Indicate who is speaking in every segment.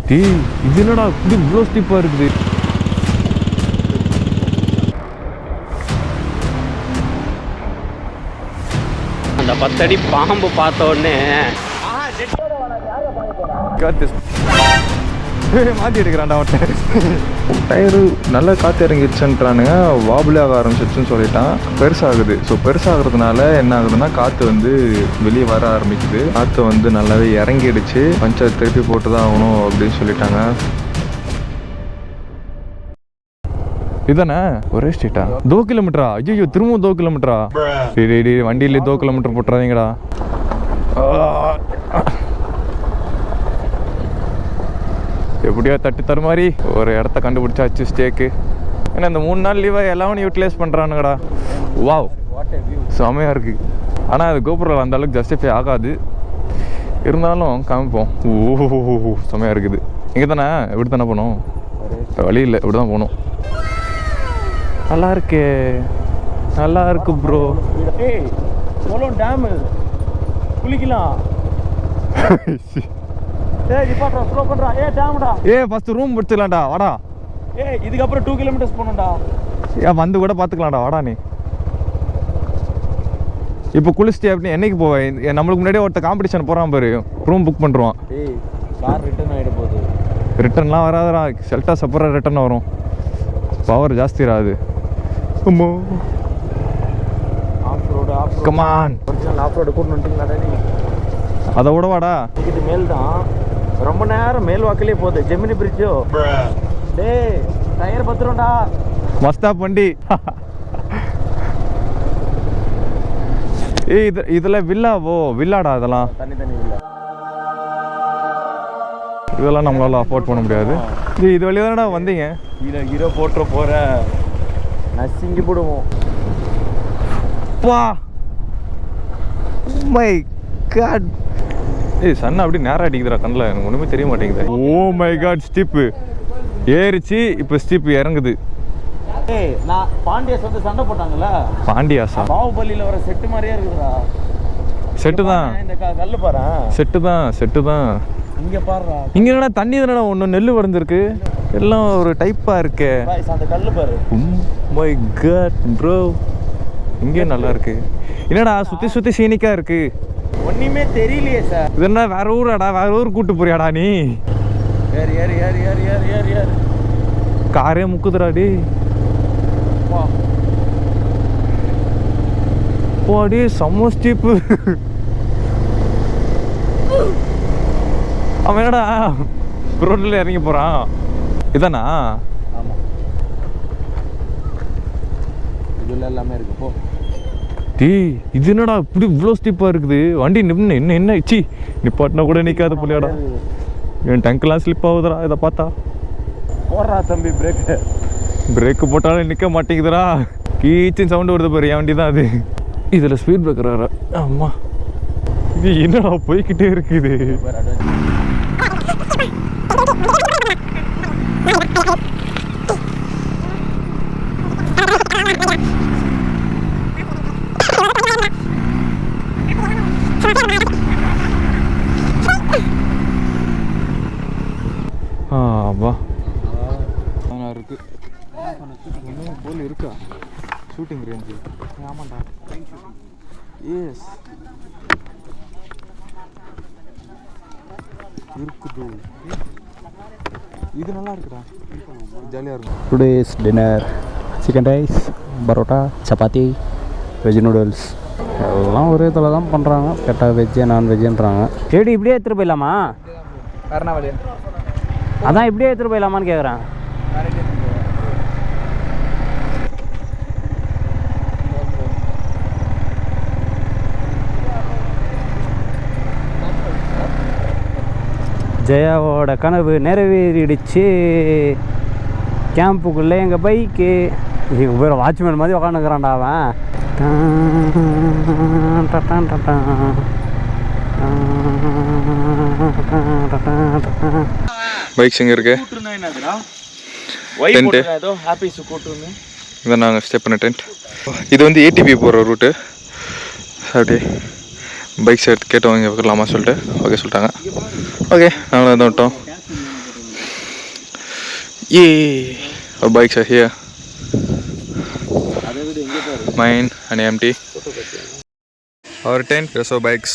Speaker 1: டேய் இது என்னடா இப்படி இவ்வளோ ஸ்டிப்பாக இருக்குது?
Speaker 2: அந்த 10 அடி பாம்பு பார்த்த உடனே
Speaker 1: மாற்றி எடுக்கிறான்டா அவட்ட. டயரு நல்லா காற்று இறங்கிடுச்சுன்றானுங்க, வாபிள் ஆக ஆரம்பிச்சிடுச்சுன்னு சொல்லிட்டான். பெருசாகுது. ஸோ பெருசாகிறதுனால என்ன ஆகுதுன்னா காற்று வந்து வெளியே வர ஆரம்பிக்குது. காற்று வந்து நல்லாவே இறங்கிடுச்சு. பஞ்சர் திருப்பி போட்டு தான் ஆகணும் அப்படின்னு சொல்லிட்டாங்க. இதுதானே ஒரே ஸ்ட்ரீட்டா? 2 கிலோமீட்டரா? ஐயோ திரும்பவும் 2 கிலோமீட்டரா? டேய் வண்டியிலே 2 கிலோமீட்டர் போட்டுறாதீங்கடா. எப்படியோ தட்டு தர மாதிரி ஒரு இடத்த கண்டுபிடிச்சாச்சு ஸ்டேக்கு. ஏன்னா இந்த 3 நாள் லீவை எல்லாம் யூட்டிலைஸ் பண்ணுறானுங்கடா. வாவ் செமையாக இருக்குது. ஆனால் அது கோபுரம் அந்த அளவுக்கு ஜஸ்டிஃபை ஆகாது. இருந்தாலும் காமிப்போம். ஓஹோ செமையாக இருக்குது. இங்கே தானே? எப்படி தானே போகணும்? வழி இல்லை, இப்படி தான் போகணும். நல்லா இருக்கு, நல்லா இருக்கு ப்ரோ.
Speaker 2: டேமு குளிக்கலாம்.
Speaker 1: ஃபர்ஸ்ட் ரூம் பிடிச்சிக்கலாம்டா, வாடா.
Speaker 2: இதுக்கப்புறம் 2 கிலோமீட்டர்ஸ் போகணும்டா.
Speaker 1: வந்து கூட பார்த்துக்கலாம்டா, வாடா நீ. இப்போ குளிச்சுட்டு அப்படின்னு என்னைக்கு போவேன்? நம்மளுக்கு முன்னாடியே ஒருத்த காம்படிஷன் போகிறான் பாரு, ரூம் புக் பண்ணுறான்.
Speaker 2: கார் ரிட்டர்ன் ஆகிட போகுது.
Speaker 1: ரிட்டர்ன்லாம் வராதுடா, செல்டா செப்பரேட் ரிட்டர்ன் வரும். பவர் ஜாஸ்தி ராது. கமான்
Speaker 2: ஆஃப் ரோடு கூட்டு வந்துட்டீங்களாடா நீ?
Speaker 1: அதை விட வாடா.
Speaker 2: இது மேல் தான் ரொம்ப நேரம் மேல் வாக்கிலே போகுது. ஜெமினி பிரிட்ஜோ. டேய் டயர் பத்துரும்டா.
Speaker 1: மஸ்தா பண்டி. இதுல வில்லாவோ? வில்லாடா இதெல்லாம்?
Speaker 2: தனி வில்லா.
Speaker 1: இதெல்லாம் நம்மளால அஃபோர்ட் பண்ண முடியாது. இது வழியா தானடா வந்தீங்க?
Speaker 2: ஹீரோ போட்டுற போற நசிங்கி போடுவோம்.
Speaker 1: வா மை காட். சன் அப்படி நேரம் அடிக்குதுடா கண்ணில், எனக்கு ஒன்றுமே தெரிய மாட்டேங்குது. ஓ மை காட், ஸ்டீப்பு ஏறிச்சு, இப்போ ஸ்டீப்பு இறங்குது.
Speaker 2: நான் பாண்டியாஸ் வந்து சண்டை போட்டாங்கல்ல.
Speaker 1: பாண்டியாஸா?
Speaker 2: பாகுபலியில் வர செட்டு மாதிரியே இருக்குதுடா.
Speaker 1: செட்டு தான்.
Speaker 2: இந்த கல்லு பாரு.
Speaker 1: செட்டு தான்.
Speaker 2: இங்கே பாருடா.
Speaker 1: இங்கே என்னடா தண்ணி தானடா ஒன்று நெல் வளர்ந்துருக்கு. எல்லாம் ஒரு டைப்பாக இருக்கே.
Speaker 2: அந்த கல்லு பாரு.
Speaker 1: மை காட் ப்ரோ, இங்கே நல்லா இருக்கு. என்னடா சுற்றி சீனிக்காக இருக்கு.
Speaker 2: ஒன்றுமே தெரியலையே சார்.
Speaker 1: இது என்ன வேற ஊராடா? வேற ஊர் கூட்டு போறியாடா நீ?
Speaker 2: ஏறு.
Speaker 1: காரே முக்குதுடாடி. போடி செம்ம ஸ்டீப்பு. அவன் என்னடா ரோட்டில் இறங்கி போகிறான். இதானா?
Speaker 2: ஆமாம், இதில் எல்லாமே இருக்கு. போ.
Speaker 1: டேய் இது என்னடா இப்படி இவ்வளோ ஸ்டீப்பாக இருக்குது? வண்டி என்ன சி நிப்பாட்டினா கூட நிற்காத புள்ளியாடா. என் டங்க்லாம் ஸ்லிப் ஆகுதுடா இதை பார்த்தா.
Speaker 2: போடுறா தம்பி
Speaker 1: பிரேக்கு போட்டாலும் நிற்க மாட்டேங்குதுடா. கீச்சின் சவுண்டு வருது பாரு, என் வண்டி தான் அது. இதில் ஸ்பீட் பிரேக்கர் வேறு. ஆமா, இது என்னடா போய்கிட்டே இருக்குது. வா இருக்கு போல் இருக்கா ஷூட்டிங் ரேஞ்சு? ஆமாண்டா. எஸ் இருக்குது. இது நல்லா இருக்குடா, ஜாலியாக இருக்கும்.
Speaker 2: Today's dinner chicken rice, parotta, chapati, veg noodles எல்லாம் ஒரே இதில் தான் பண்ணுறாங்க. கேட்டால் வெஜ்ஜு நான்வெஜ்ஜுன்றாங்க. எப்படி இப்படியே எடுத்துகிட்டு போயிடலாமா?
Speaker 1: கருணாவளி
Speaker 2: அதான் இப்படியே எடுத்துகிட்டு போயிடலாமான்னு கேட்குறேன். ஜெயாவோட கனவு நிறைவேறிடுச்சு. கேம்புக்குள்ளே எங்கள் பைக்கு. இங்கே பேர் வாட்ச்மேன் மாதிரி உக்காந்துக்கிறான்டா அவன்.
Speaker 1: பைக்ஸ் எங்கே இருக்கு? டென்ட்டு. இதை நாங்கள் ஸ்டே பண்ண டென்ட். இது வந்து ஏடிபி போகிற ரூட்டு. அப்படியே பைக்ஸ் எடுத்து கேட்டவங்க வைக்கலாமா சொல்லிட்டு ஓகே சொல்லிட்டாங்க. ஓகே நாங்களும் தான் விட்டோம். Yay! Our bikes are here. Mine and empty. Our tent, there's our bikes.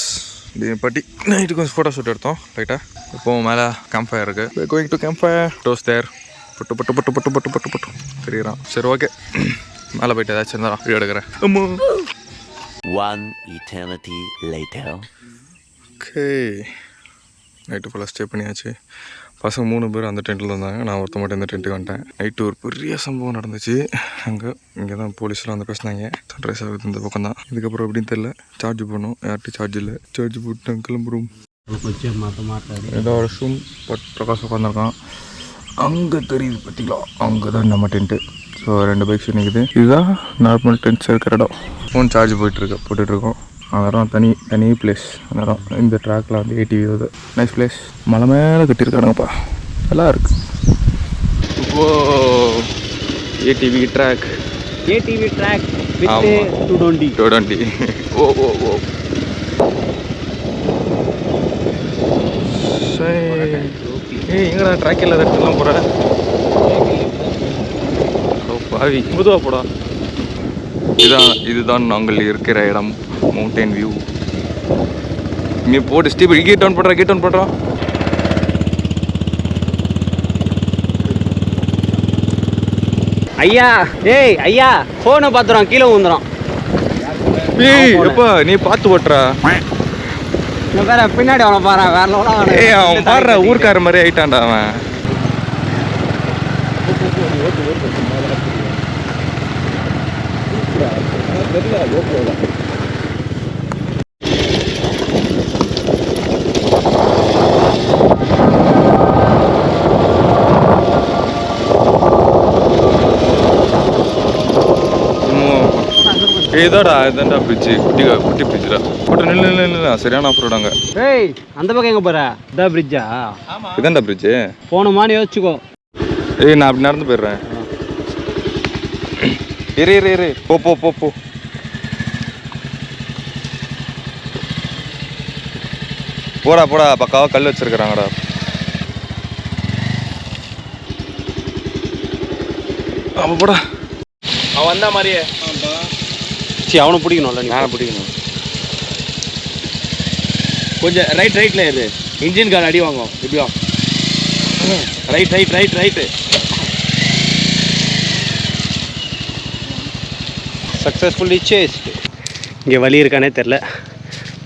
Speaker 1: பட்டி நைட்டு கொஞ்சம் ஃபோட்டோ ஷூட் எடுத்தோம் லைட்டாக. இப்போது மேலே கேம்ப் ஃபயர் இருக்குது. We're going to campfire. Toast there. பட்டு பட்டு பட்டு பட்டு பட்டு பட்டு பட்டு தெரியுறான். சரி ஓகே, மேலே போய்ட்டு ஏதாச்சும் இருந்தா வீடியோ எடுக்கிறேன்.
Speaker 3: One eternity later.
Speaker 1: Okay, night ஃபுல்லாக ஸ்டே பண்ணியாச்சு. பசங்க 3 பேர் அந்த டென்ட்டில் இருந்தாங்க, நான் ஒருத்த மட்டும் இந்த டென்ட்டுக்கு வந்துட்டேன். நைட்டு ஒரு பெரிய சம்பவம் நடந்துச்சு இங்கே தான் போலீஸ்லாம் வந்து பேசினாங்க. சன்ரைஸ் ஆகுது இந்த பக்கம் தான். இதுக்கப்புறம் எப்படின்னு தெரில. சார்ஜ் பண்ணோம், யார்கிட்ட சார்ஜ் இல்லை. சார்ஜ் போட்டு கிளம்புறோம். ஏதோ ஒரு ஷூம் பிரகாஷ் உட்காந்துருக்கான். அங்கே தெரியுது பார்த்தீங்களா, அங்கே தான் நம்ம டென்ட்டு. ஸோ 2 பைக்ஸ் நிற்குது. இதுதான் நார்மல் டென்ட்ஸ் இருக்கிற இடம். ஃபோன் சார்ஜ் போட்டுட்ருக்கோம். அதெல்லாம் தனி பிளேஸ். அதெல்லாம் இந்த ட்ராக்கில் வந்து ஏடிவி வருது. Nice place. மலை மேலே கட்டியிருக்கானுங்கப்பா, நல்லா இருக்கு. ஓ, ஏடிவி ட்ராக்
Speaker 2: வித் 220.
Speaker 1: ஓ ஓ ஓ ஏய், எங்கடா ட்ராக் இல்லாத இடத்துலாம் போகிற? பாவி, புதுவா போடா. இதுதான் நாங்கள் இருக்கிற இடம். Mountain view. நீ போட்டு ஸ்டீப் கேட் டவுன் பண்ணுறான்.
Speaker 2: ஐயா ஃபோனை பார்த்துறோம், கீழே விழுந்துடும்.
Speaker 1: ஏய் எப்பா, நீ பார்த்து ஓட்டுறா.
Speaker 2: வேற பின்னாடி அவனை பாரு, வேற
Speaker 1: ஏய் அவன் பாடுற ஊர்க்கார மாதிரி ஆயிட்டான்டா அவன். இதாடா இதாண்டா பிரிட்ஜு, குட்டி பிரிட்ஜுடா. போட்டு நில்லு சரியான ஆஃப் ரோடாங்க.
Speaker 2: ஏய் அந்த பக்கம் எங்கே போகிற? இதான் பிரிட்ஜா?
Speaker 1: இதாண்டா பிரிட்ஜு.
Speaker 2: போகணுமான்னு யோசிச்சுக்கோ.
Speaker 1: ஏய் நான் அப்படி நடந்து போயிடுறேன். இரு போ. போடா பக்காவா கல் வச்சிருக்கிறாங்கடா. அவன் போடா, அவன் வந்தா மாதிரியே.
Speaker 2: சரி, அவனை பிடிக்கணும்ல, நீ
Speaker 1: நானே பிடிக்கணும்.
Speaker 2: கொஞ்சம் ரைட்டில் இரு, இன்ஜின் கார் அடி வாங்கும். எப்படியோ ரைட்டு. Successfully chaste. இங்கே வழி இருக்கானே தெரில,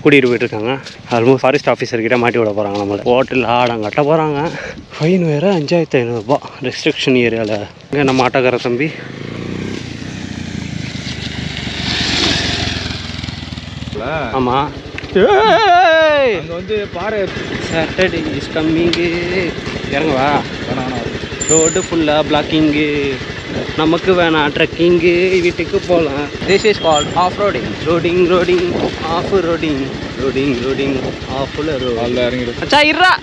Speaker 2: கூட்டிகிட்டு போயிட்டுருக்காங்க. ஆல்மோஸ்ட் ஃபாரஸ்ட் ஆஃபீஸர்கிட்ட மாட்டி விட போகிறாங்க. நம்மளை ஹோட்டலில் ஆடம் கட்ட போகிறாங்க. ஃபைன் வேறு 5500 ரெஸ்ட்ரிக்ஷன் ஏரியாவில். இங்கே நம்ம ஆட்டோக்கார தம்பி ஆமாம்
Speaker 1: அங்கே வந்து பாரு,
Speaker 2: சாட்டர்டே இஸ் கம்மிங்கு. இறங்குவா, ரோடு ஃபுல்லாக பிளாக்கிங்கு. நமக்கு வேணாம் ட்ரெக்கிங்கு, வீட்டுக்கு போகலாம். This is called of roading. Roading of roading ஆஃபில் ரோடிங்.
Speaker 1: இறங்கிடும்.
Speaker 2: அச்சா இருறா.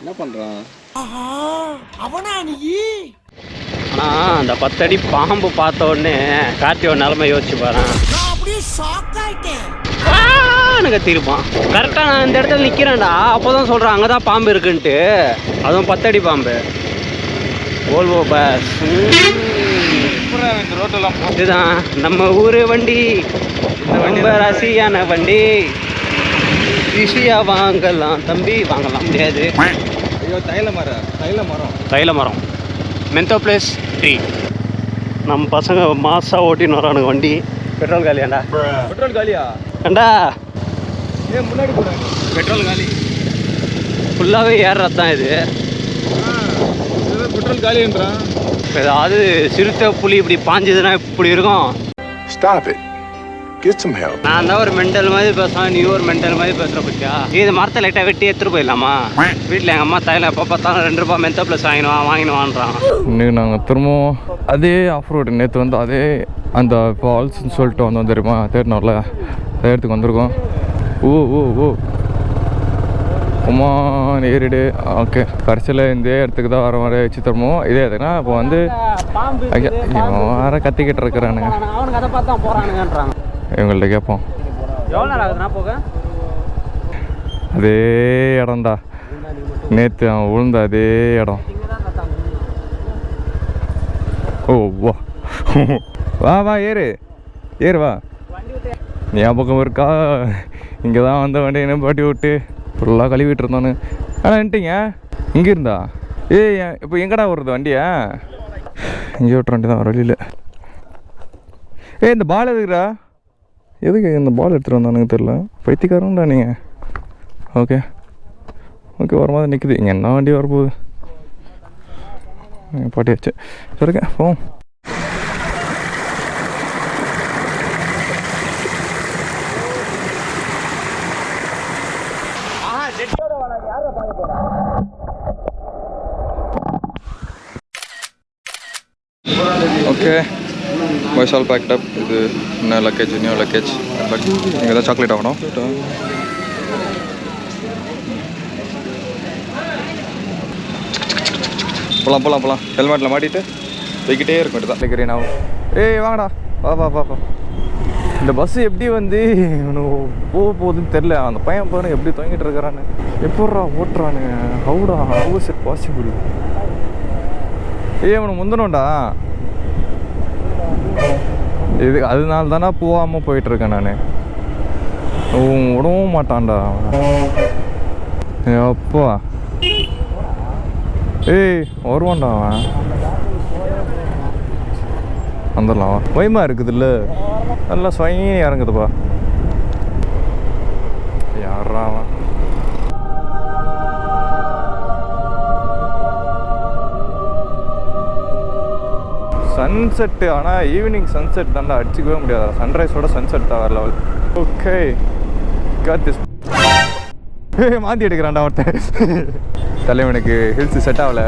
Speaker 1: என்ன பண்றான்
Speaker 2: ஆனால் அந்த 10 அடி பாம்பு பார்த்த உடனே கார்த்தியோட நிலைமை யோசிச்சு பாரு. எனக்கு திருப்பான் கரெக்டாக நான் இந்த இடத்துல நிற்கிறேன்டா. அப்போ தான் சொல்கிறேன் அங்கே தான் பாம்பு இருக்குன்ட்டு. அதுவும் 10 அடி பாம்பு. ஓல்வோ பஸ் இதுதான் நம்ம ஊர் வண்டி. ரொம்ப ரசியான வண்டி. ஈஸியாக வாங்கலாம் தம்பி, வாங்கலாம் முடியாது.
Speaker 1: ஐயோ, தைல மரம்
Speaker 2: மென்தோ பிளேஸ் 3. நம்ம பசங்க மாசாக ஓட்டின்னு வரானுங்க வண்டி. பெட்ரோல் காலியாண்டா?
Speaker 1: பெட்ரோல் காலியா?
Speaker 2: ஏண்டா
Speaker 1: ஏன் முன்னாடி போறாங்க?
Speaker 2: பெட்ரோல் காலி ஃபுல்லாகவே ஏறுறது தான் இது.
Speaker 1: பெட்ரோல் காலின்றான்.
Speaker 2: ஏதாவது சிறுத்தை புலி இப்படி பாஞ்சதுன்னா இப்படி இருக்கும்.
Speaker 4: Stop it. Get some help.
Speaker 2: நான் தான் ஒரு மெண்டல் மாதிரி பேசுவேன், நீ ஒரு மெண்டல் மாதிரி பேசுகிற பற்றியா? இது மரத்தை லைட்டாக வெட்டி எடுத்துகிட்டு போயிடலாமா? வீட்டில் எங்கள் அம்மா தையில எப்போ பார்த்தாலும் 2 ரூபா மென்த்த ப்ளஸ் வாங்கினுவான்றான்.
Speaker 1: இன்னைக்கு நாங்கள் திரும்பவும் அதே ஆஃப் ரோடு, நேற்று வந்து அதே அந்த ஃபால்ஸ்ன்னு சொல்லிட்டு வந்தோம் தெரியுமா, தேடினோம்ல, அதே இடத்துக்கு வந்திருக்கோம். ஓ ஓ ஓ அம்மா ஏறிடு. ஓகே, கடைசியில் இந்த இடத்துக்கு தான் வர மாதிரி வச்சு தருமோ. இதே எதுனா இப்போ வந்து வேற கத்திக்கிட்டு இருக்கிறானுங்க.
Speaker 2: அவனுக்கு அதை பார்த்து தான் போகிறானுங்கன்றாங்க.
Speaker 1: இவங்கள்ட்ட கேட்போம்.
Speaker 2: எவ்வளோ நேரம் ஆகுதுன்னா போக?
Speaker 1: அதே இடம்டா, நேற்று அவன் விழுந்த அதே இடம். ஓ வா வா வா ஏறு ஏறு வா. ஞாபகம் இருக்கா? இங்கே தான் வந்த வண்டி என்ன பாட்டி விட்டு ஃபுல்லாக கழுவிட்டு இருந்தானு. ஆனால் வந்துட்டீங்க இங்கே இருந்தா? ஏய் இப்போ எங்கடா வருது வண்டியா? இங்கே விட்டுற வண்டி தான் வர வழியில். இந்த பால் எதுக்குடா? எதுக்கு இந்த பால் எடுத்துகிட்டு வந்தானுங்க தெரில. பைத்தியக்காரன்டா நீங்கள். ஓகே ஓகே, வரும்போது நிற்குது. இங்கே என்ன வண்டி வரப்போகுது? பாட்டியாச்சு. சரிங்க போவோம். ஓகே, பாய்ஸ் ஆல் பேக்ட் அப். இது என்ன லக்கேஜ், நியூ லக்கேஜ். பட் நீங்கள் எதாவது சாக்லேட் ஆகணும். போகலாம் போகலாம் போகலாம். ஹெல்மெட்டில் மாட்டிட்டு போய்கிட்டே இருக்க வேண்டியதான். நினைக்கிறேன் நான். ஏய் வாங்கடா, வா வா வா வா. இந்த பஸ்ஸு எப்படி வந்து போகுதுன்னு தெரில. அந்த பையன் பாருங்க எப்படி தூங்கிட்டு இருக்கிறான்னு. எப்பட்றா ஓட்டுறானுங்க? ஹவுடா, ஹவு இஸ் இட் பாசிபிள்? ஏய் அவனுக்கு முந்தணும்டா. இது அதனால தானே போகாமல் போயிட்டுருக்கேன் நான். விடவும் மாட்டான்டா அப்பா. ஏய் வருவான்டா அவன். வந்துடலாம். பயமா இருக்குதுல்ல, நல்லா ஸ்வயி இறங்குதுப்பா. யாரா அவன்? சன்செட்டு. ஆனால் ஈவினிங் சன்செட் தாண்டா அடிச்சிக்கவே முடியாது. சன்ரைஸோட சன்செட் தான் வேறு லெவல். Okay God this. மாற்றி எடுக்கிறான்டா அவன்கிட்ட. தலைவனுக்கு ஹில்ஸ் செட் ஆகலை.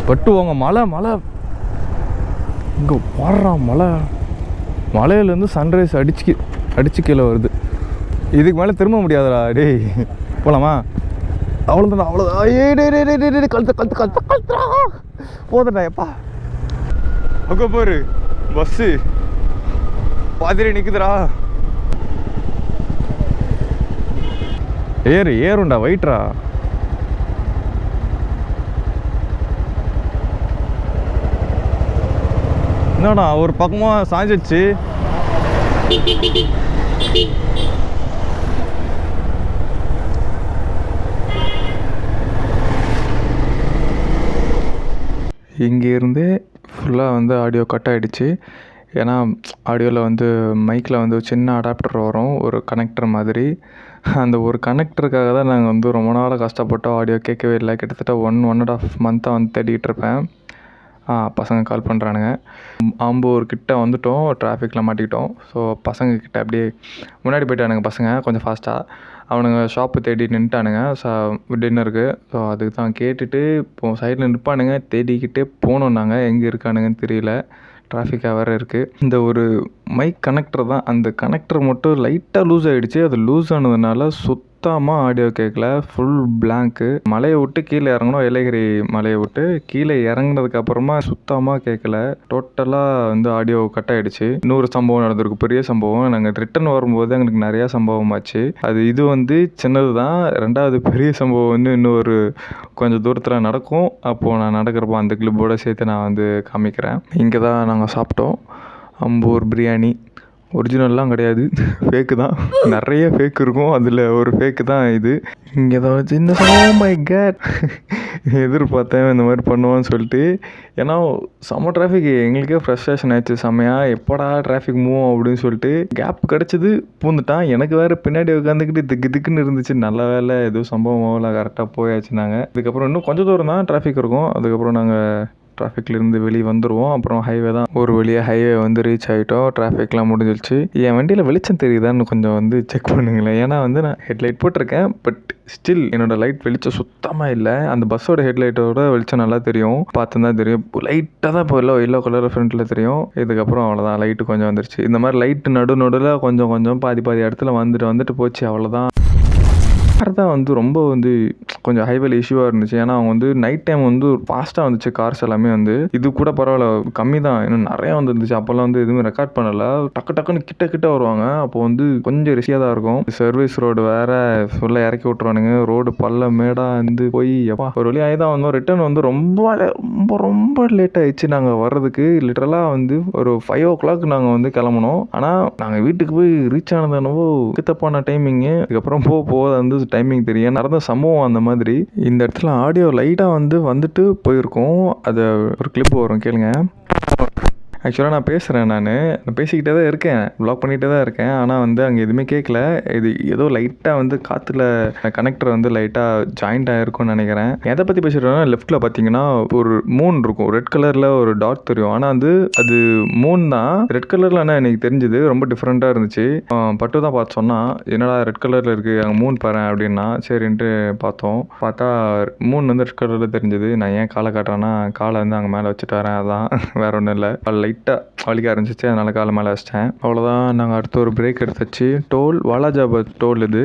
Speaker 1: பட்டுவாங்க. மலை மலை இங்கே பாடுறான். மலையிலேருந்து சன்ரைஸ் அடிச்சு கீழே வருது. இதுக்கு மேலே திரும்ப முடியாதுடா. டேய் போகலாமா? அவ்வளோதான் அவ்வளோதான். ஏ டே கழுத்துறா போதுடா எப்பா. அங்கே போரு பஸ்ஸு பாதிரி நிற்குதுடா. ஏறுண்டா வெயிட்ரா. என்னடா ஒரு பக்கமாக சாஞ்சிடுச்சு. இங்கேருந்தே ஃபுல்லாக வந்து ஆடியோ கட் ஆகிடுச்சு. ஏன்னா ஆடியோவில் வந்து மைக்கில் வந்து சின்ன அடாப்டர் வரும், ஒரு கனெக்டர் மாதிரி. அந்த ஒரு கனெக்டருக்காக தான் நாங்கள் வந்து ரொம்ப நாளாக கஷ்டப்பட்டோம். ஆடியோ கேட்கவே இல்லை. கிட்டத்தட்ட 1.5 மந்த்தாக வந்து தேடிகிட்டு இருப்பேன். பசங்க கால் பண்ணுறானுங்க. ஆம்பூர்கிட்ட வந்துவிட்டோம், டிராஃபிக்கில் மாட்டிக்கிட்டோம். ஸோ பசங்கக்கிட்ட அப்படியே முன்னாடி போய்ட்டானுங்க பசங்க கொஞ்சம் ஃபாஸ்ட்டாக. அவனுங்க ஷாப்பு தேடி நின்ட்டானுங்க டின்னருக்கு. ஸோ அதுக்கு தான் கேட்டுட்டு இப்போது சைடில் நிற்பானுங்க. தேடிக்கிட்டே போனோம் நாங்கள். எங்கே இருக்கானுங்கன்னு தெரியல. டிராஃபிக்காக வேறு இருக்குது. இந்த ஒரு மைக் கனெக்டர் தான், அந்த கனெக்டர் மட்டும் லைட்டாக லூஸ் ஆகிடுச்சு. அது லூஸ் ஆனதுனால சுத்தமாக ஆடியோ கேட்கல. ஃபுல் பிளாங்க்கு. மலையை விட்டு கீழே இறங்கணும், ஏலகிரி மலையை விட்டு கீழே இறங்கினதுக்கப்புறமா சுத்தமாக கேட்கல. டோட்டலாக வந்து ஆடியோ கட் ஆகிடுச்சு. இன்னொரு சம்பவம் நடந்திருக்கு, பெரிய சம்பவம். நாங்கள் ரிட்டன் வரும்போது எங்களுக்கு நிறையா சம்பவம் ஆச்சு. இது வந்து சின்னது தான். 2வது பெரிய சம்பவம் வந்து இன்னொரு கொஞ்சம் தூரத்தில் நடக்கும். அப்போது நான் நடக்கிறப்போ அந்த கிளிப்போடு சேர்த்து நான் வந்து காமிக்கிறேன். இங்கே தான் நாங்கள் சாப்பிட்டோம். ஆம்பூர் பிரியாணி. ஒரிஜினல்லாம் கிடையாது, ஃபேக்கு தான். நிறைய ஃபேக் இருக்கும், அதில் ஒரு ஃபேக்கு தான் இது. இங்கே ஏதோ சின்ன மை கேட் எதிர்பார்த்தேன் இந்த மாதிரி பண்ணுவான்னு சொல்லிட்டு. ஏன்னா செம்ம டிராஃபிக், எங்களுக்கே ஃப்ரஸ்ட்ரேஷன் ஆயிடுச்சு செம்மையாக. எப்படா டிராஃபிக் மூவ் அப்படின்னு சொல்லிட்டு கேப் கிடச்சிது, பூந்துட்டான். எனக்கு வேறு பின்னாடி உட்காந்துக்கிட்டு திக்குன்னு இருந்துச்சு. நல்ல வேலை எதுவும் சம்பவம் ஆகல, கரெக்டாக போயாச்சு நாங்கள். அதுக்கப்புறம் இன்னும் கொஞ்சம் தூரம் தான் டிராஃபிக் இருக்கும். அதுக்கப்புறம் நாங்கள் டிராஃபிக்லேருந்து வெளியே வந்துடுவோம். அப்புறம் ஹைவே தான், ஒரு வழியாக ஹைவே வந்து ரீச் ஆகிட்டோம். டிராஃபிக்லாம் முடிஞ்சிருச்சு. என் வண்டியில் வெளிச்சம் தெரியுதான்னு கொஞ்சம் வந்து செக் பண்ணுங்களேன். ஏன்னா வந்து நான் ஹெட்லைட் போட்டிருக்கேன், பட் ஸ்டில் என்னோடய லைட் வெளிச்சம் சுத்தமாக இல்லை. அந்த பஸ்ஸோட ஹெட்லைட்டோட வெளிச்சம் நல்லா தெரியும், பார்த்து தான் தெரியும். லைட்டாக தான் இப்போ எல்லோ கலர் ஃப்ரண்ட்டில் தெரியும். இதுக்கப்புறம் அவ்வளோதான், லைட்டு கொஞ்சம் வந்துருச்சு. இந்த மாதிரி லைட்டு நடுவில் கொஞ்சம் பாதி இடத்துல வந்துட்டு போச்சு, அவ்வளோதான். கார் தான் வந்து ரொம்ப வந்து கொஞ்சம் ஹைவேல இஷ்யூவாக இருந்துச்சு. ஏன்னா அவங்க வந்து நைட் டைம் வந்து ஃபாஸ்ட்டாக வந்துச்சு கார்ஸ் எல்லாமே. வந்து இது கூட பரவாயில்ல, கம்மி தான், இன்னும் நிறையா வந்துருந்துச்சு. அப்போல்லாம் வந்து எதுவுமே ரெக்கார்ட் பண்ணலை. டக்குன்னு கிட்ட வருவாங்க. அப்போ வந்து கொஞ்சம் ரிஸ்கியாக தான் இருக்கும். சர்வீஸ் ரோடு வேறு ஃபுல்லாக இறக்கி விட்ருவானுங்க. ரோடு பல்ல மேடாக வந்து போய் எப்பா ஒரு வழியாக தான் வந்தோம். ரிட்டர்ன் வந்து ரொம்ப லேட் ஆகிடுச்சு நாங்கள் வர்றதுக்கு. லிட்டரலாக வந்து ஒரு 5 o'clock நாங்கள் வந்து கிளம்புனோம். ஆனால் நாங்கள் வீட்டுக்கு போய் ரீச் ஆனது என்னவோ தப்பான டைமிங்கு. அதுக்கப்புறம் போக வந்து டைமிங் தெரியும், நடந்த சம்பவம் அந்த மாதிரி. இந்த இடத்துல ஆடியோ லைட்டாக வந்துட்டு போயிருக்கோம். அதை ஒரு கிளிப் வரும், கேளுங்க. ஆக்சுவலாக நான் பேசுகிறேன், நான் பேசிக்கிட்டே தான் இருக்கேன், வ்ளாக் பண்ணிகிட்டே தான் இருக்கேன். ஆனால் வந்து அங்கே எதுவுமே கேட்கல. இது ஏதோ லைட்டாக வந்து காற்றுல கனெக்டர் வந்து லைட்டாக ஜாயிண்ட் ஆகிருக்கும்னு நினைக்கிறேன். எதை பற்றி பேசிட்டோம்னா, லெஃப்ட்டில் பார்த்தீங்கன்னா ஒரு மூன் இருக்கும், ரெட் கலரில் ஒரு டாட் தெரியும். ஆனால் வந்து அது மூன் தான், ரெட் கலரில். ஆனால் எனக்கு தெரிஞ்சது ரொம்ப டிஃப்ரெண்ட்டாக இருந்துச்சு. பட்டு தான் பார்த்து சொன்னால், என்னடா ரெட் கலரில் இருக்குது, அங்கே மூன் பாரு அப்படின்னா. சரின்ட்டு பார்த்தா மூன் வந்து ரெட் கலரில் தெரிஞ்சது. நான் ஏன் காலை காட்டுறேன்னா, காலை வந்து அங்கே மேலே வச்சுட்டு வரேன், அதான், வேற ஒன்றும் இல்லை. லைட்டாக வலிக்க ஆரம்பிச்சிச்சு, அதனால காலை மேலே வச்சிட்டேன். அவ்வளோதான். நாங்கள் அடுத்து ஒரு பிரேக் எடுத்துச்சு. வாலாஜாபாத் டோல் இது.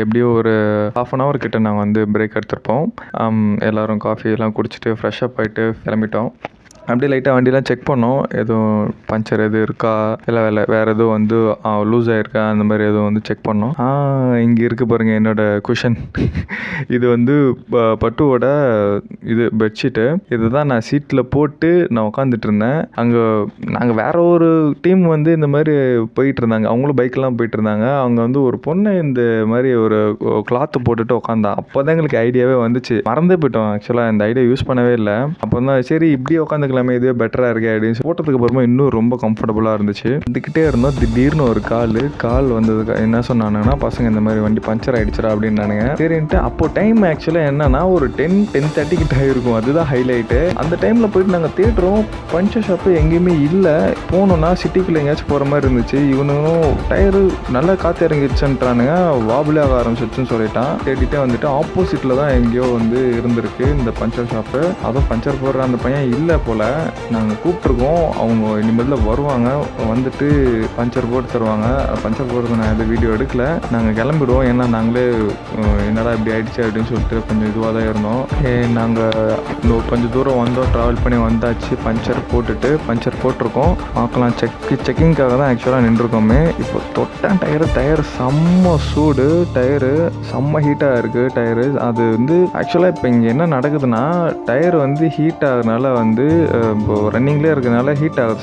Speaker 1: எப்படியோ ஒரு 1/2 hour கிட்ட நாங்கள் வந்து பிரேக் எடுத்திருப்போம். எல்லோரும் காஃபி எல்லாம் குடிச்சிட்டு ஃப்ரெஷ்ஷப் ஆகிட்டு கிளம்பிட்டோம். அப்படியே லைட்டாக வண்டியெலாம் செக் பண்ணோம், எதுவும் பஞ்சர் எதுவும் இருக்கா, இல்லை வேறு எதுவும் வந்து லூஸ் ஆகிருக்கா, அந்த மாதிரி எதுவும் வந்து செக் பண்ணோம். இங்கே இருக்குது பாருங்கள் என்னோடய குஷன். இது வந்து பட்டுவோட இது பெட்ஷீட்டு. இது தான் நான் சீட்டில் போட்டு நான் உட்காந்துட்டு இருந்தேன். அங்கே நாங்கள் வேற ஒரு டீம் வந்து இந்த மாதிரி போயிட்டு இருந்தாங்க, அவங்களும் பைக்கெலாம் போயிட்டு இருந்தாங்க. அவங்க வந்து ஒரு பொண்ணு இந்த மாதிரி ஒரு கிளாத்து போட்டுட்டு உட்காந்தா. அப்போ தான் எங்களுக்கு ஐடியாவே வந்துச்சு, மறந்தே போயிட்டோம். ஆக்சுவலாக இந்த ஐடியா யூஸ் பண்ணவே இல்லை. அப்போ தான் சரி இப்படியே உட்காந்து இதுவே பெட்டராக இருக்கே அப்படின்னு போட்டதுக்கு அப்புறமா இன்னும் ரொம்ப கம்ஃபர்டபுளாக இருந்துச்சு. வந்துக்கிட்டே இருந்தோம். திடீர்னு ஒரு கால் வந்ததுக்கு என்ன சொன்னானுங்கன்னா, பசங்க இந்த மாதிரி வண்டி பஞ்சர் ஆகிடுச்சுரா அப்படின்னானுங்க. சரின்ட்டு அப்போ டைம் ஆக்சுவலாக என்னன்னா ஒரு 10:30 கிட்ட இருக்கும். அதுதான் ஹைலைட்டு. அந்த டைமில் போயிட்டு நாங்கள் தேடுறோம், பஞ்சர் ஷாப்பு எங்கேயுமே இல்லை. போனோன்னா சிட்டிக்குள்ளே எங்கேயாச்சும் போகிற மாதிரி இருந்துச்சு. இவனும் டயரு நல்லா காற்று இறங்கிடுச்சுன்றானுங்க, வாபிளே ஆக ஆரம்பிச்சிச்சுன்னு சொல்லிட்டான். தேடிட்டே வந்துட்டு ஆப்போசிட்டில் தான் எங்கேயோ வந்து இருந்திருக்கு இந்த பஞ்சர் ஷாப்பு. அதுவும் பஞ்சர் போடுற அந்த பையன் இல்லை போல். நாங்கள் கூப்பிட்ருக்கோம், அவங்க இனிமேல் வருவாங்க, வந்துட்டு பஞ்சர் போட்டு தருவாங்க. பஞ்சர் போடுறது நான் எதுவும் வீடியோ எடுக்கல. நாங்கள் கிளம்பிடுவோம், ஏன்னா நாங்களே என்னடா இப்படி ஆயிடுச்சு அப்படின்னு சொல்லிட்டு கொஞ்சம் இதுவாக தான் இருந்தோம். நாங்கள் கொஞ்சம் தூரம் வந்தோம், ட்ராவல் பண்ணி வந்தாச்சு. பஞ்சர் போட்டிருக்கோம். பார்க்கலாம், செக்கிங்காக தான் ஆக்சுவலாக நின்றுருக்கோமே. இப்போ தொட்டேன் டயர் செம்ம சூடு, டயரு செம்ம ஹீட்டாக இருக்குது டயரு. அது வந்து ஆக்சுவலாக இப்போ இங்கே என்ன நடக்குதுன்னா, டயர் வந்து ஹீட் ஆகுறதுனால வந்து இப்போ ரன்னிங்லேயே இருக்கிறதுனால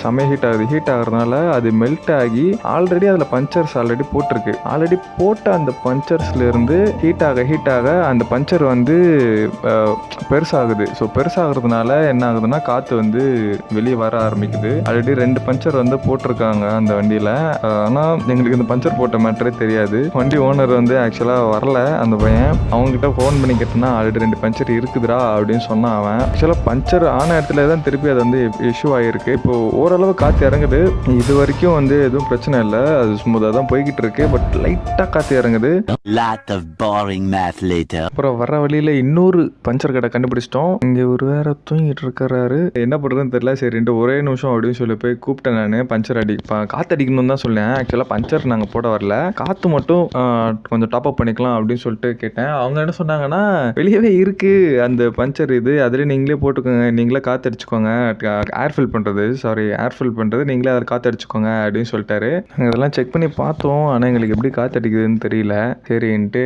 Speaker 1: செம்ம ஹீட் ஆகுறதுனால அது மெல்ட் ஆகி ஆல்ரெடி அதில் பஞ்சர்ஸ் ஆல்ரெடி போட்டிருக்கு. ஆல்ரெடி போட்ட அந்த பஞ்சர்ஸ்லேருந்து ஹீட் ஆக அந்த பஞ்சர் வந்து பெருசாகுது. ஸோ பெருசாகிறதுனால என்ன ஆகுதுன்னா, காற்று வந்து வெளியே வர ஆரம்பிக்குது. ஆல்ரெடி 2 பஞ்சர் வந்து போட்டிருக்காங்க அந்த வண்டியில். ஆனால் எங்களுக்கு இந்த பஞ்சர் போட்ட மேட்டரே தெரியாது. வண்டி ஓனர் வந்து ஆக்சுவலாக வரல, அந்த பையன். அவங்ககிட்ட ஃபோன் பண்ணி கேட்டோன்னா, ஆல்ரெடி 2 பஞ்சர் இருக்குதுடா அப்படின்னு சொன்னான் அவன். ஆக்சுவலாக பஞ்சர் ஆன இடத்துல தான் திருப்பி அது வந்து இஷ்யூ ஆகிருக்கு. இப்போ ஓரளவு காற்று இறங்குது. இது வரைக்கும் வந்து எதுவும் பிரச்சனை இல்லை, அது ஸ்மூத்தாக தான் போய்கிட்டு இருக்கு. பட் லைட்டாக காற்று இறங்குது. அப்புறம் வர வழியில் இன்னொரு பஞ்சர் கடை கண்டுபிடிச்சிட்டோம். இங்கே ஒரு வேற தூங்கிட்டு இருக்கிறாரு, என்ன பண்ணுறதுன்னு தெரியல. சரின்ட்டு ஒரே நிமிஷம் அப்படின்னு சொல்லி போய் கூப்பிட்டேன் நான். பஞ்சர் காற்று அடிக்கணும்னு தான் சொன்னேன். ஆக்சுவலாக பஞ்சர் நாங்கள் போட வரல, காற்று மட்டும் கொஞ்சம் டாப் அப் பண்ணிக்கலாம் அப்படின்னு சொல்லிட்டு கேட்டேன். அவங்க என்ன சொன்னாங்கன்னா, வெளியவே இருக்குது அந்த பஞ்சர், இது அதில் நீங்களே போட்டுக்கோங்க, நீங்களே காற்று அடிச்சுக்கோங்க, ஏர் ஃபில் பண்ணுறது நீங்களே அதில் காற்று அடிச்சுக்கோங்க அப்படின்னு சொல்லிட்டாரு. நாங்கள் இதெல்லாம் செக் பண்ணி பார்த்தோம். ஆனால் எங்களுக்கு எப்படி காற்று அடிக்குதுன்னு தெரியல. சரின்ட்டு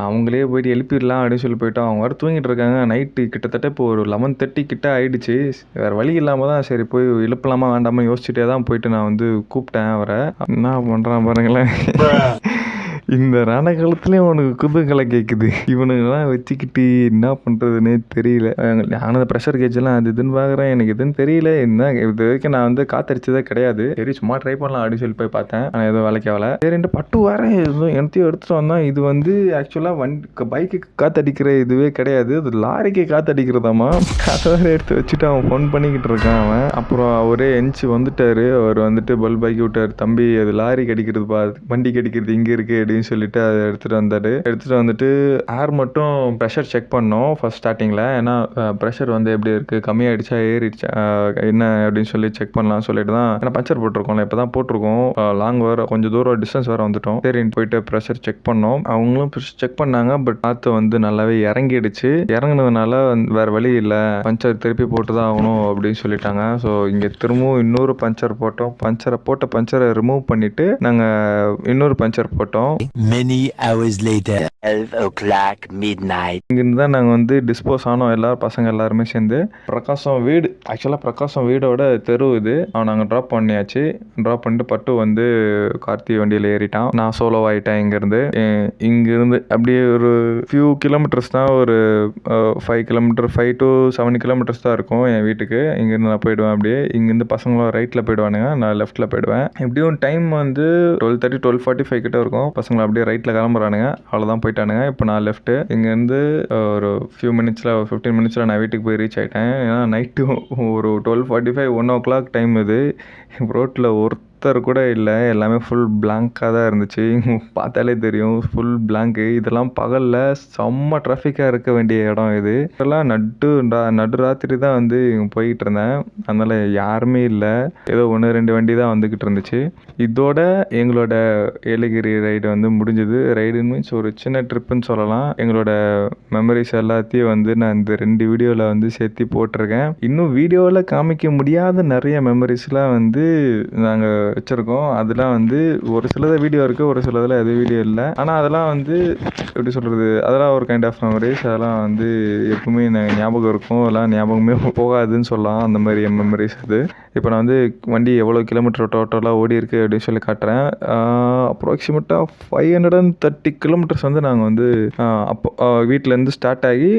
Speaker 1: அவங்களே போயிட்டு எழுப்பிடலாம் அப்படின்னு சொல்லி போயிட்டோம். அவங்க வர தூங்கிட்டு இருக்காங்க. நைட்டு கிட்டத்தட்ட இப்போ ஒரு 11:30 கிட்ட ஆயிடுச்சு. வேறு வழி இல்லாமல் தான் சரி போய் எழுப்பலாமா வேண்டாமா யோசிச்சுட்டே தான் போயிட்டு நான் வந்து கூப்பிட்டேன் அவரை. என்ன பண்ணுறான் பாருங்களேன். இந்த ரணகாலத்துலேயும் அவனுக்கு குதூகலை கேட்குது. இவனுங்கெல்லாம் வச்சுக்கிட்டு என்ன பண்ணுறதுன்னே தெரியல. நானும் ப்ரெஷர் கேஜெல்லாம் அது இதுன்னு பார்க்குறேன். எனக்கு எதுன்னு தெரியல. என்ன இது வரைக்கும் நான் வந்து காற்றடிச்சதே கிடையாது. சரி சும்மா ட்ரை பண்ணலாம் அப்படின்னு சொல்லி போய் பார்த்தேன். ஆனால் எதுவும் வேலைக்கு ஆகலை. சரின்ட்டு பட்டு வரேன் எதுவும் எனத்தையும் எடுத்துகிட்டு வந்தான். இது வந்து ஆக்சுவலாக பைக்குக்கு காற்றடிக்கிற இதுவே கிடையாது. அது லாரிக்கு காற்றடிக்கிறதாம்மா. அதை வேறு எடுத்து வச்சுட்டு அவன் ஃபோன் பண்ணிக்கிட்டு இருக்கான் அவன். அப்புறம் அவரே எஞ்சி வந்துட்டார். அவர் வந்துட்டு பல்ப் ஆக்கி விட்டார். தம்பி அது லாரிக்கு அடிக்கிறதுப்பா, வண்டிக்கு அடிக்கிறது இங்கே இருக்குது அப்படின்னு சொல்லிட்டு அதை எடுத்துகிட்டு வந்துட்டு ஏர் மட்டும் ப்ரெஷர் செக் பண்ணோம் ஃபர்ஸ்ட் ஸ்டார்டிங்கில். ஏன்னா ப்ரெஷர் வந்து எப்படி இருக்குது, கம்மியாகிடுச்சா ஏறிடுச்சா என்ன அப்படின்னு சொல்லி செக் பண்ணலாம் சொல்லிட்டு தான். ஏன்னா பஞ்சர் போட்டிருக்கோம்ல, இப்போ தான் போட்டிருக்கோம். லாங் வேறு கொஞ்சம் தூரம் டிஸ்டன்ஸ் வேறு வந்துட்டோம். சரின்னு போயிட்டு ப்ரெஷர் செக் பண்ணோம். அவங்களும் செக் பண்ணாங்க. பட் காற்று வந்து நல்லாவே இறங்கிடுச்சு. இறங்கினதுனால வேறு வழி இல்லை, பஞ்சர் திருப்பி போட்டு தான் ஆகணும் அப்படின்னு சொல்லிட்டாங்க. ஸோ இங்கே திரும்பவும் இன்னொரு பஞ்சர் போட்டோம். பஞ்சரை ரிமூவ் பண்ணிவிட்டு நாங்கள் இன்னொரு பஞ்சர் போட்டோம்.
Speaker 3: Many hours later, 12 o'clock midnight.
Speaker 1: இங்கிருந்து தான் நாங்கள் வந்து டிஸ்போஸ் ஆனோம். பசங்க எல்லாருமே சேர்ந்து. பிரகாசம் வீடோட தெரு இது. அவன் நாங்கள் ட்ராப் பண்ணியாச்சு. ட்ராப் பண்ணிட்டு பட்டு வந்து கார்த்தி வண்டியில் ஏறிட்டான். நான் சோலோ ஆகிட்டேன். இங்கேருந்து அப்படியே ஒரு ஃபியூ கிலோமீட்டர்ஸ் தான், ஒரு 5 to 7 கிலோமீட்டர்ஸ் தான் இருக்கும் என் வீட்டுக்கு. இங்கேருந்து நான் போயிடுவேன். அப்படியே இங்கேருந்து பசங்களும் ரைட்டில் போயிடுவானுங்க, நான் லெஃப்ட்டில் போயிடுவேன். எப்படியும் டைம் வந்து 12:30 12:45 கிட்ட இருக்கும். பசங்களை அப்படியே ரைட்டில் கிளம்புறானுங்க. அவ்வளோதான் போயிட்டானுங்க. இப்போ நான் லெஃப்ட்டு. இங்கேருந்து ஒரு 15 மினிட்ஸில் நான் வீட்டுக்கு போய் ரீச் ஆகிட்டேன். ஏன்னா நைட்டு ஒரு 12:45 1 o'clock டைம் இது. ரோட்டில் ஒருத்தர் கூட இல்லை. எல்லாமே ஃபுல் பிளாங்காக தான் இருந்துச்சு. பார்த்தாலே தெரியும் ஃபுல் பிளாங்கு. இதெல்லாம் பகலில் செம்ம டிராஃபிக்காக இருக்க வேண்டிய இடம் இது. இதெல்லாம் நடு ராத்திரி தான் வந்து போய்கிட்டு இருந்தேன். அதனால் யாருமே இல்லை. ஏதோ 1-2 வண்டி தான் வந்துக்கிட்டு இருந்துச்சு. இதோட எங்களோட ஏலகிரி ரைடு வந்து முடிஞ்சது. ரைடு மீன்ஸ் ஒரு சின்ன ட்ரிப்புன்னு சொல்லலாம். எங்களோட மெமரிஸ் எல்லாத்தையும் வந்து நான் இந்த 2 வீடியோவில் வந்து சேர்த்து போட்டிருக்கேன். இன்னும் வீடியோவில் காமிக்க முடியாத நிறைய மெமரிஸ்லாம் வந்து நாங்கள் வச்சுருக்கோம். அதெல்லாம் வந்து ஒரு சிலது வீடியோ இருக்குது, ஒரு சிலதில் எது வீடியோ இல்லை. ஆனால் அதெல்லாம் வந்து எப்படி சொல்கிறது, அதெல்லாம் ஒரு கைண்ட் ஆஃப் மெமரிஸ். அதெல்லாம் வந்து எப்பவுமே ஞாபகம் இருக்கும். அதெல்லாம் ஞாபகமே போகாதுன்னு சொல்லலாம். அந்த மாதிரி மெமரிஸ் அது. இப்போ நான் வந்து வண்டி எவ்வளோ கிலோமீட்டர் டோட்டலாக ஓடி இருக்குது அப்படின்னு சொல்லி காட்டுறேன். அப்ராக்சிமேட்டாக 530 கிலோமீட்டர்ஸ் வந்து நாங்கள் வந்து அப்போ வீட்டிலேருந்து ஸ்டார்ட் ஆகி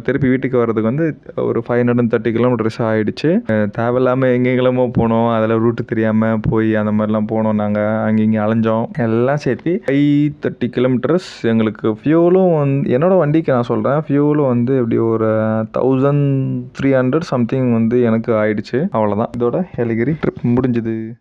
Speaker 1: திருப்பி வீட்டுக்கு வர்றதுக்கு வந்து ஒரு 530 கிலோமீட்டர்ஸ் ஆகிடுச்சு. தேவையில்லாமல் எங்கெங்கெல்லாமோ போனோம். அதில் ரூட்டு தெரியாமல் போய் அந்த மாதிரிலாம் போனோம். நாங்கள் அங்கங்கே அலைஞ்சோம். எல்லாம் சேர்த்து 530 கிலோமீட்டர்ஸ். எங்களுக்கு ஃபியூலும் வந்து என்னோடய வண்டிக்கு நான் சொல்கிறேன், ஃபியூலும் வந்து எப்படி ஒரு 1300 சம்திங் வந்து எனக்கு ஆயிடுச்சு. அவ்வளோதான். இதோட ஏலகிரி ட்ரிப் முடிஞ்சுது.